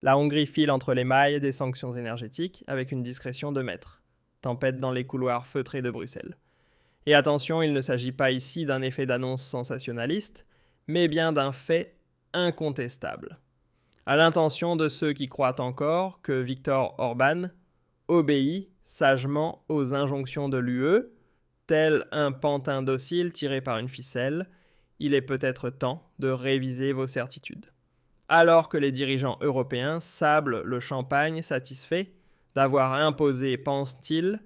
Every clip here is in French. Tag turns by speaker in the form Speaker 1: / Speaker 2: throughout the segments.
Speaker 1: La Hongrie file entre les mailles des sanctions énergétiques avec une discrétion de maître. Tempête dans les couloirs feutrés de Bruxelles. Et attention, il ne s'agit pas ici d'un effet d'annonce sensationnaliste, mais bien d'un fait incontestable. À l'intention de ceux qui croient encore que Viktor Orban obéit sagement aux injonctions de l'UE, tel un pantin docile tiré par une ficelle, il est peut-être temps de réviser vos certitudes. Alors que les dirigeants européens sablent le champagne satisfaits d'avoir imposé, pensent-ils,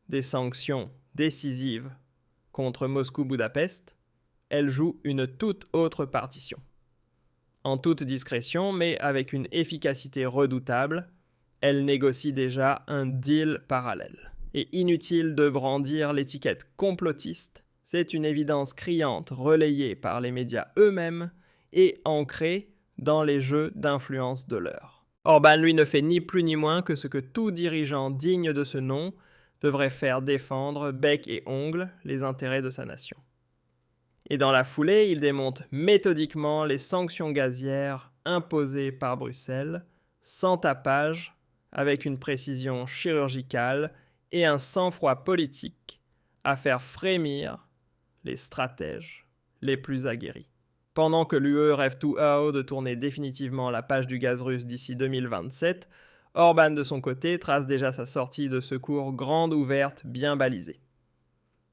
Speaker 1: des sanctions décisives contre Moscou-Budapest, elles jouent une toute autre partition. En toute discrétion, mais avec une efficacité redoutable, elles négocient déjà un deal parallèle. Et inutile de brandir l'étiquette complotiste, c'est une évidence criante relayée par les médias eux-mêmes et ancrée dans les jeux d'influence de l'heure. Orban, lui, ne fait ni plus ni moins que ce que tout dirigeant digne de ce nom devrait faire défendre bec et ongles les intérêts de sa nation. Et dans la foulée, il démonte méthodiquement les sanctions gazières imposées par Bruxelles, sans tapage, avec une précision chirurgicale et un sang-froid politique à faire frémir les stratèges les plus aguerris. Pendant que l'UE rêve tout haut de tourner définitivement la page du gaz russe d'ici 2027, Orban de son côté trace déjà sa sortie de secours grande ouverte bien balisée.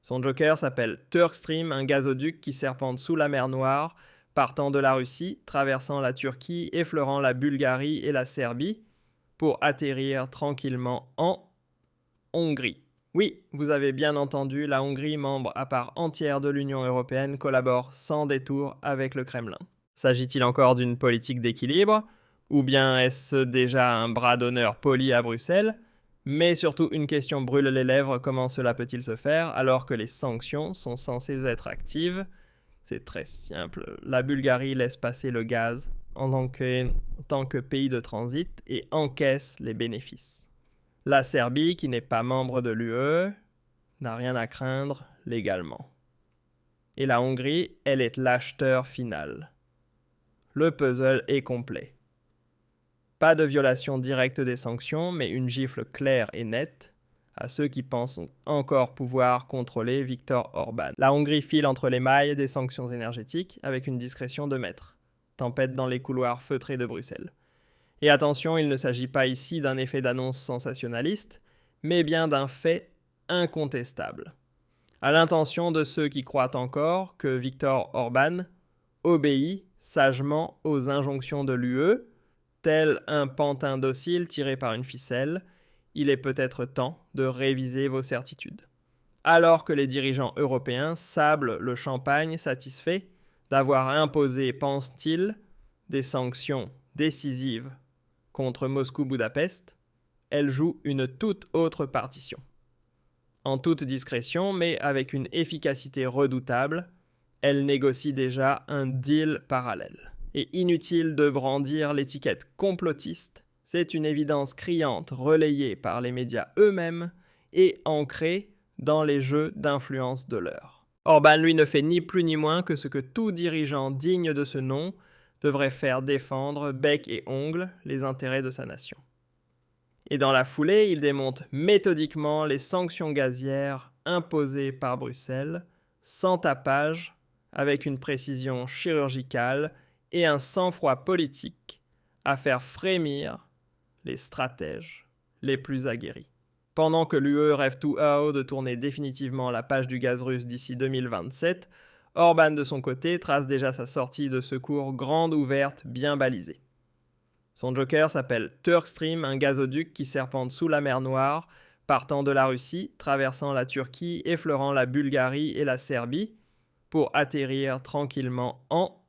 Speaker 1: Son joker s'appelle Turkstream, un gazoduc qui serpente sous la mer Noire, partant de la Russie, traversant la Turquie, effleurant la Bulgarie et la Serbie, pour atterrir tranquillement en Hongrie. Oui, vous avez bien entendu, la Hongrie, membre à part entière de l'Union européenne, collabore sans détour avec le Kremlin. S'agit-il encore d'une politique d'équilibre ? Ou bien est-ce déjà un bras d'honneur poli à Bruxelles ? Mais surtout, une question brûle les lèvres, comment cela peut-il se faire alors que les sanctions sont censées être actives ? C'est très simple, la Bulgarie laisse passer le gaz en tant que pays de transit et encaisse les bénéfices. La Serbie, qui n'est pas membre de l'UE, n'a rien à craindre légalement. Et la Hongrie, elle est l'acheteur final. Le puzzle est complet. Pas de violation directe des sanctions, mais une gifle claire et nette à ceux qui pensent encore pouvoir contrôler Viktor Orban. La Hongrie file entre les mailles des sanctions énergétiques avec une discrétion de maître. Tempête dans les couloirs feutrés de Bruxelles. Et attention, il ne s'agit pas ici d'un effet d'annonce sensationnaliste, mais bien d'un fait incontestable. À l'intention de ceux qui croient encore que Viktor Orban obéit sagement aux injonctions de l'UE, tel un pantin docile tiré par une ficelle, il est peut-être temps de réviser vos certitudes. Alors que les dirigeants européens sablent le champagne satisfaits d'avoir imposé, pensent-ils, des sanctions décisives contre Moscou-Budapest, elles jouent une toute autre partition. En toute discrétion, mais avec une efficacité redoutable, elles négocient déjà un deal parallèle. Et inutile de brandir l'étiquette complotiste, c'est une évidence criante relayée par les médias eux-mêmes et ancrée dans les jeux d'influence de l'heure. Orban, lui, ne fait ni plus ni moins que ce que tout dirigeant digne de ce nom devrait faire défendre bec et ongles les intérêts de sa nation. Et dans la foulée, il démonte méthodiquement les sanctions gazières imposées par Bruxelles, sans tapage, avec une précision chirurgicale et un sang-froid politique à faire frémir les stratèges les plus aguerris. Pendant que l'UE rêve tout haut de tourner définitivement la page du gaz russe d'ici 2027, Orban de son côté trace déjà sa sortie de secours grande ouverte bien balisée. Son joker s'appelle Turkstream, un gazoduc qui serpente sous la mer Noire, partant de la Russie, traversant la Turquie, effleurant la Bulgarie et la Serbie, pour atterrir tranquillement en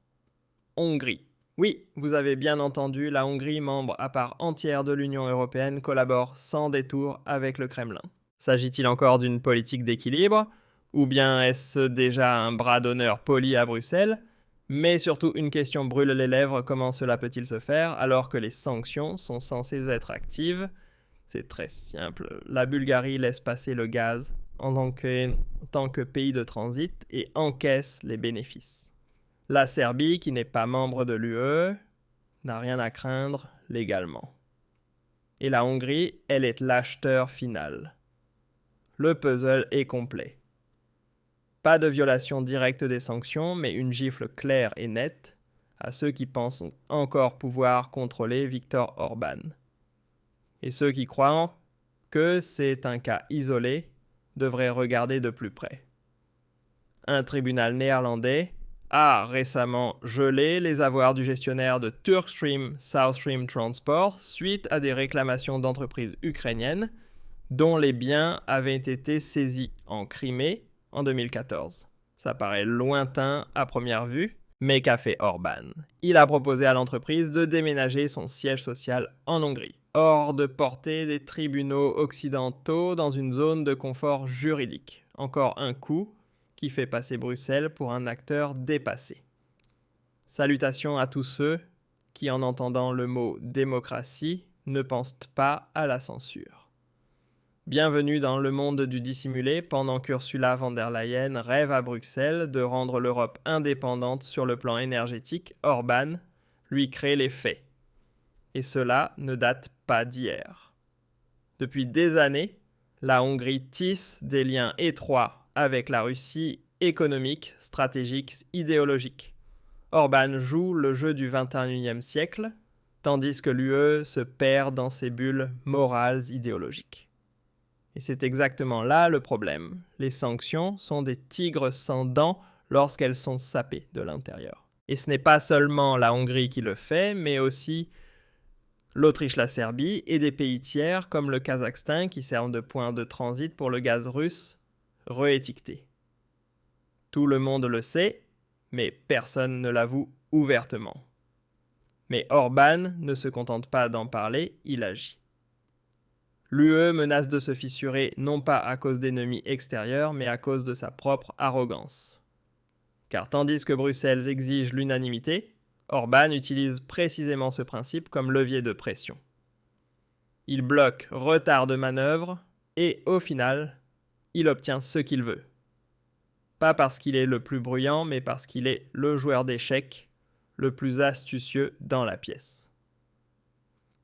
Speaker 1: Hongrie. Oui, vous avez bien entendu, la Hongrie, membre à part entière de l'Union européenne, collabore sans détour avec le Kremlin. S'agit-il encore d'une politique d'équilibre ? Ou bien est-ce déjà un bras d'honneur poli à Bruxelles ? Mais surtout, une question brûle les lèvres, comment cela peut-il se faire alors que les sanctions sont censées être actives ? C'est très simple, la Bulgarie laisse passer le gaz en tant que pays de transit et encaisse les bénéfices. La Serbie, qui n'est pas membre de l'UE, n'a rien à craindre légalement. Et la Hongrie, elle est l'acheteur final. Le puzzle est complet. Pas de violation directe des sanctions, mais une gifle claire et nette à ceux qui pensent encore pouvoir contrôler Viktor Orban. Et ceux qui croient que c'est un cas isolé devraient regarder de plus près. Un tribunal néerlandais a récemment gelé les avoirs du gestionnaire de Turkstream South Stream Transport suite à des réclamations d'entreprises ukrainiennes dont les biens avaient été saisis en Crimée en 2014. Ça paraît lointain à première vue, mais qu'a fait Orban? Il a proposé à l'entreprise de déménager son siège social en Hongrie, hors de portée des tribunaux occidentaux dans une zone de confort juridique. Encore un coup qui fait passer Bruxelles pour un acteur dépassé. Salutations à tous ceux qui, en entendant le mot démocratie, ne pensent pas à la censure. Bienvenue dans le monde du dissimulé pendant qu'Ursula von der Leyen rêve à Bruxelles de rendre l'Europe indépendante sur le plan énergétique. Orban lui crée les faits. Et cela ne date pas d'hier. Depuis des années, la Hongrie tisse des liens étroits avec la Russie économique, stratégique, idéologique. Orban joue le jeu du XXIe siècle, tandis que l'UE se perd dans ses bulles morales idéologiques. Et c'est exactement là le problème. Les sanctions sont des tigres sans dents lorsqu'elles sont sapées de l'intérieur. Et ce n'est pas seulement la Hongrie qui le fait, mais aussi l'Autriche, la Serbie et des pays tiers comme le Kazakhstan qui servent de point de transit pour le gaz russe réétiqueté. Tout le monde le sait, mais personne ne l'avoue ouvertement. Mais Orban ne se contente pas d'en parler, il agit. L'UE menace de se fissurer non pas à cause d'ennemis extérieurs, mais à cause de sa propre arrogance. Car tandis que Bruxelles exige l'unanimité, Orban utilise précisément ce principe comme levier de pression. Il bloque, retarde manœuvre et, au final, il obtient ce qu'il veut. Pas parce qu'il est le plus bruyant, mais parce qu'il est le joueur d'échecs le plus astucieux dans la pièce.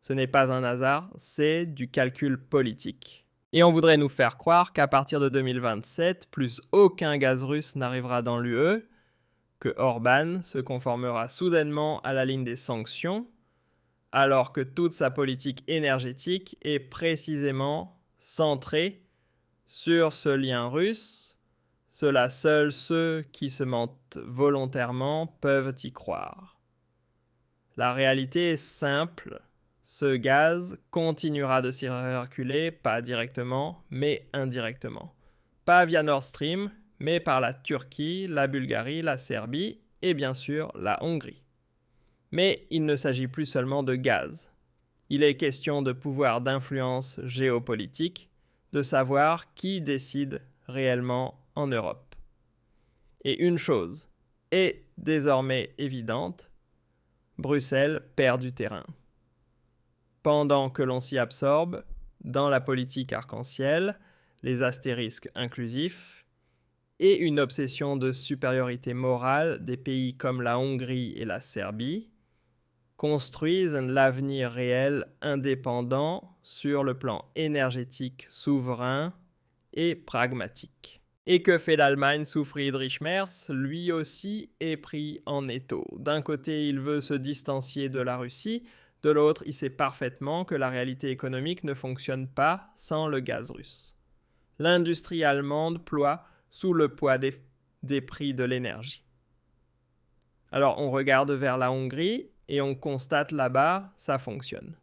Speaker 1: Ce n'est pas un hasard, c'est du calcul politique. Et on voudrait nous faire croire qu'à partir de 2027, plus aucun gaz russe n'arrivera dans l'UE, que Orban se conformera soudainement à la ligne des sanctions, alors que toute sa politique énergétique est précisément centrée sur ce lien russe. Cela seuls ceux qui se mentent volontairement peuvent y croire. La réalité est simple. Ce gaz continuera de circuler, pas directement, mais indirectement. Pas via Nord Stream, mais par la Turquie, la Bulgarie, la Serbie et bien sûr la Hongrie. Mais il ne s'agit plus seulement de gaz. Il est question de pouvoir d'influence géopolitique, de savoir qui décide réellement en Europe. Et une chose est désormais évidente, Bruxelles perd du terrain. Pendant que l'on s'y absorbe, dans la politique arc-en-ciel, les astérisques inclusifs, et une obsession de supériorité morale des pays comme la Hongrie et la Serbie, construisent l'avenir réel indépendant sur le plan énergétique souverain et pragmatique. Et que fait l'Allemagne sous Friedrich Merz? Lui aussi est pris en étau. D'un côté, il veut se distancier de la Russie, de l'autre, il sait parfaitement que la réalité économique ne fonctionne pas sans le gaz russe. L'industrie allemande ploie sous le poids des prix de l'énergie. Alors on regarde vers la Hongrie et on constate là-bas, ça fonctionne.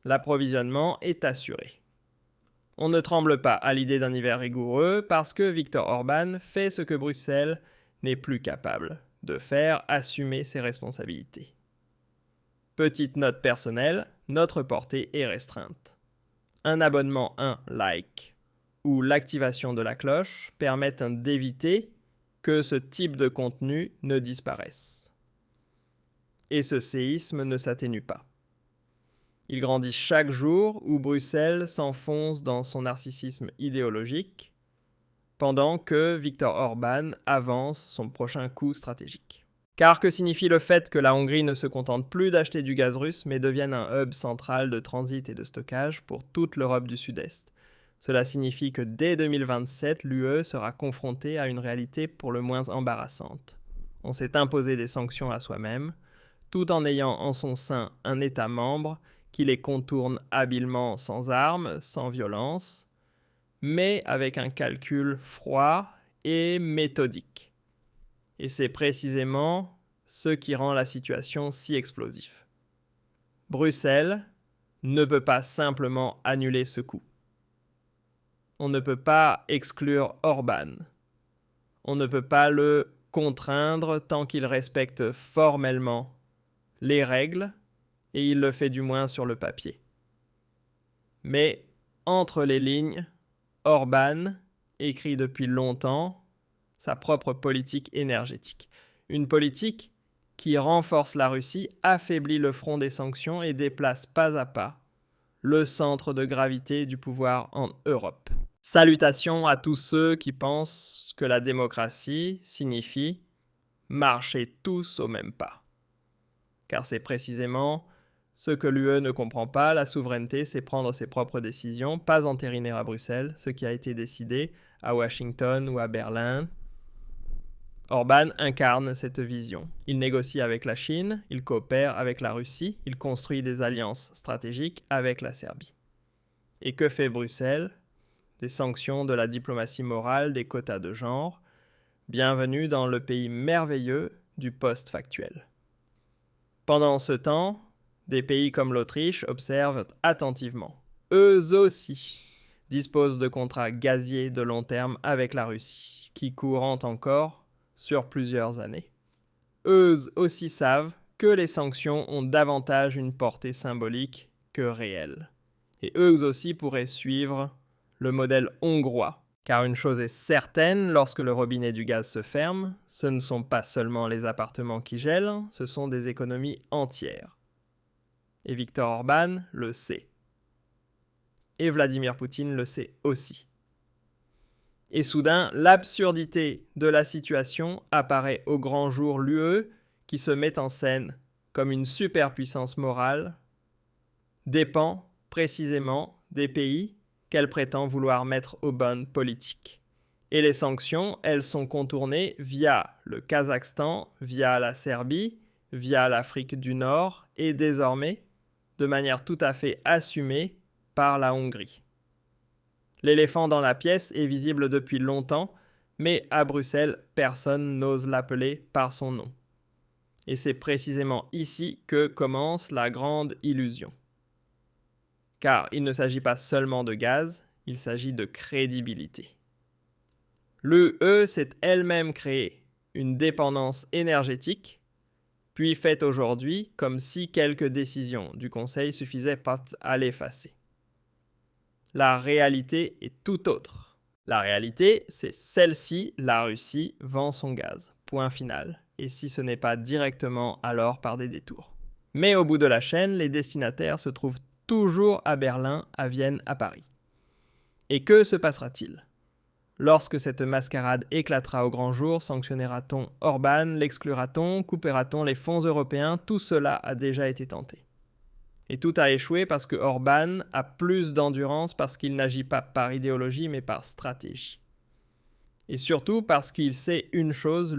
Speaker 1: L'approvisionnement est assuré. On ne tremble pas à l'idée d'un hiver rigoureux parce que Viktor Orban fait ce que Bruxelles n'est plus capable de faire, assumer ses responsabilités. Petite note personnelle, notre portée est restreinte. Un abonnement, un like ou l'activation de la cloche permettent d'éviter que ce type de contenu ne disparaisse. Et ce séisme ne s'atténue pas. Il grandit chaque jour où Bruxelles s'enfonce dans son narcissisme idéologique, pendant que Viktor Orban avance son prochain coup stratégique. Car que signifie le fait que la Hongrie ne se contente plus d'acheter du gaz russe, mais devienne un hub central de transit et de stockage pour toute l'Europe du Sud-Est? Cela signifie que dès 2027, l'UE sera confrontée à une réalité pour le moins embarrassante. On s'est imposé des sanctions à soi-même, tout en ayant en son sein un État membre qui les contourne habilement sans armes, sans violence, mais avec un calcul froid et méthodique. Et c'est précisément ce qui rend la situation si explosive. Bruxelles ne peut pas simplement annuler ce coup. On ne peut pas exclure Orban. On ne peut pas le contraindre tant qu'il respecte formellement les règles, et il le fait du moins sur le papier. Mais entre les lignes, Orban écrit depuis longtemps sa propre politique énergétique. Une politique qui renforce la Russie, affaiblit le front des sanctions et déplace pas à pas le centre de gravité du pouvoir en Europe. Salutations à tous ceux qui pensent que la démocratie signifie marcher tous au même pas. Car c'est précisément ce que l'UE ne comprend pas. La souveraineté, c'est prendre ses propres décisions, pas entériner à Bruxelles ce qui a été décidé à Washington ou à Berlin. Orban incarne cette vision. Il négocie avec la Chine, il coopère avec la Russie, il construit des alliances stratégiques avec la Serbie. Et que fait Bruxelles? Des sanctions, de la diplomatie morale, des quotas de genre. Bienvenue dans le pays merveilleux du post-factuel. Pendant ce temps, des pays comme l'Autriche observent attentivement. Eux aussi disposent de contrats gaziers de long terme avec la Russie, qui courent encore sur plusieurs années. Eux aussi savent que les sanctions ont davantage une portée symbolique que réelle. Et eux aussi pourraient suivre le modèle hongrois. Car une chose est certaine, lorsque le robinet du gaz se ferme, ce ne sont pas seulement les appartements qui gèlent, ce sont des économies entières. Et Viktor Orban le sait. Et Vladimir Poutine le sait aussi. Et soudain, l'absurdité de la situation apparaît au grand jour. L'UE, qui se met en scène comme une superpuissance morale, dépend précisément des pays qu'elle prétend vouloir mettre aux bonnes politiques. Et les sanctions, elles sont contournées via le Kazakhstan, via la Serbie, via l'Afrique du Nord et désormais, de manière tout à fait assumée, par la Hongrie. L'éléphant dans la pièce est visible depuis longtemps, mais à Bruxelles, personne n'ose l'appeler par son nom. Et c'est précisément ici que commence la grande illusion. Car il ne s'agit pas seulement de gaz, il s'agit de crédibilité. L'UE s'est elle-même créée une dépendance énergétique, puis fait aujourd'hui comme si quelques décisions du Conseil suffisaient pas à l'effacer. La réalité est tout autre. La réalité, c'est celle-ci, la Russie vend son gaz. Point final. Et si ce n'est pas directement, alors par des détours. Mais au bout de la chaîne, les destinataires se trouvent toujours à Berlin, à Vienne, à Paris. Et que se passera-t-il? Lorsque cette mascarade éclatera au grand jour, sanctionnera-t-on Orban, l'exclura-t-on, coupera-t-on les fonds européens? Tout cela a déjà été tenté. Et tout a échoué parce que Orban a plus d'endurance parce qu'il n'agit pas par idéologie mais par stratégie. Et surtout parce qu'il sait une chose,